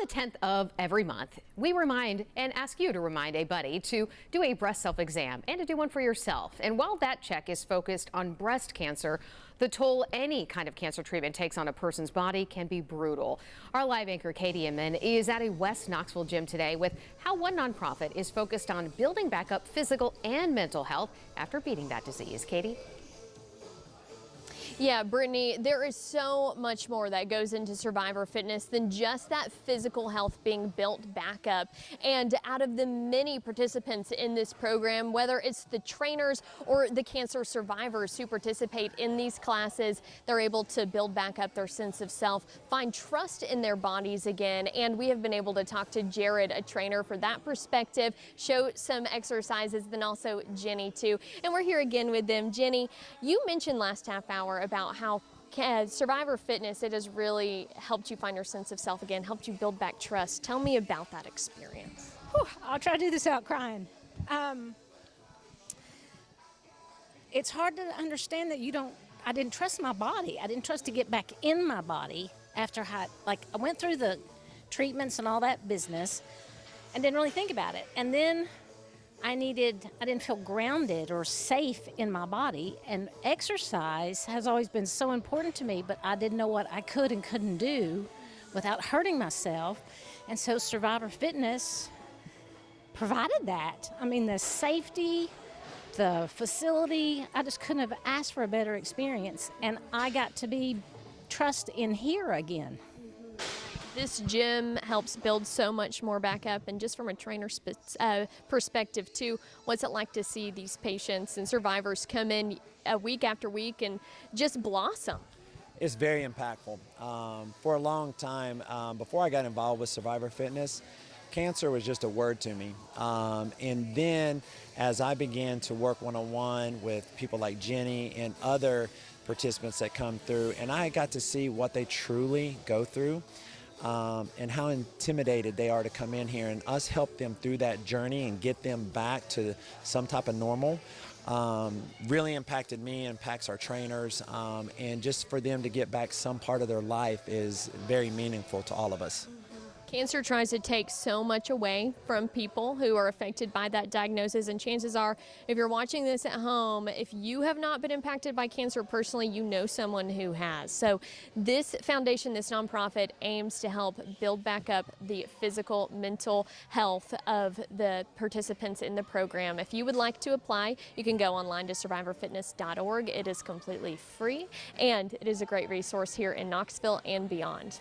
the 10th of every month, we remind and ask you to remind a buddy to do a breast self-exam and to do one for yourself. And while that check is focused on breast cancer, the toll any kind of cancer treatment takes on a person's body can be brutal. Our live anchor Katie Inman is at a West Knoxville gym today with how one nonprofit is focused on building back up physical and mental health after beating that disease. Katie? Yeah, Brittany, there is so much more that goes into Survivor Fitness than just that physical health being built back up. And out of the many participants in this program, whether it's the trainers or the cancer survivors who participate in these classes, they're able to build back up their sense of self, find trust in their bodies again. And we have been able to talk to Jared, a trainer, for that perspective, show some exercises, then also Jenny too. And we're here again with them. Jenny, you mentioned last half hour about how Survivor Fitness, it has really helped you find your sense of self again, helped you build back trust. Tell me about that experience. Whew, I'll try to do this without crying. It's hard to understand that I didn't trust my body. I didn't trust to get back in my body after I went through the treatments and all that business and didn't really think about it. And then I didn't feel grounded or safe in my body, and exercise has always been so important to me, but I didn't know what I could and couldn't do without hurting myself. And so Survivor Fitness provided that. I mean, the safety, the facility, I just couldn't have asked for a better experience, and I got to be trust in here again. This gym helps build so much more back up, and just from a trainer's perspective too, what's it like to see these patients and survivors come in week after week and just blossom? It's very impactful. For a long time, before I got involved with Survivor Fitness, cancer was just a word to me. And then as I began to work one-on-one with people like Jenny and other participants that come through, and I got to see what they truly go through, and how intimidated they are to come in here, and us help them through that journey and get them back to some type of normal, really impacted me, impacts our trainers, and just for them to get back some part of their life is very meaningful to all of us. Cancer tries to take so much away from people who are affected by that diagnosis, and chances are, if you're watching this at home, if you have not been impacted by cancer personally, you know someone who has. So this foundation, this nonprofit, aims to help build back up the physical, mental health of the participants in the program. If you would like to apply, you can go online to survivorfitness.org. It is completely free, and it is a great resource here in Knoxville and beyond.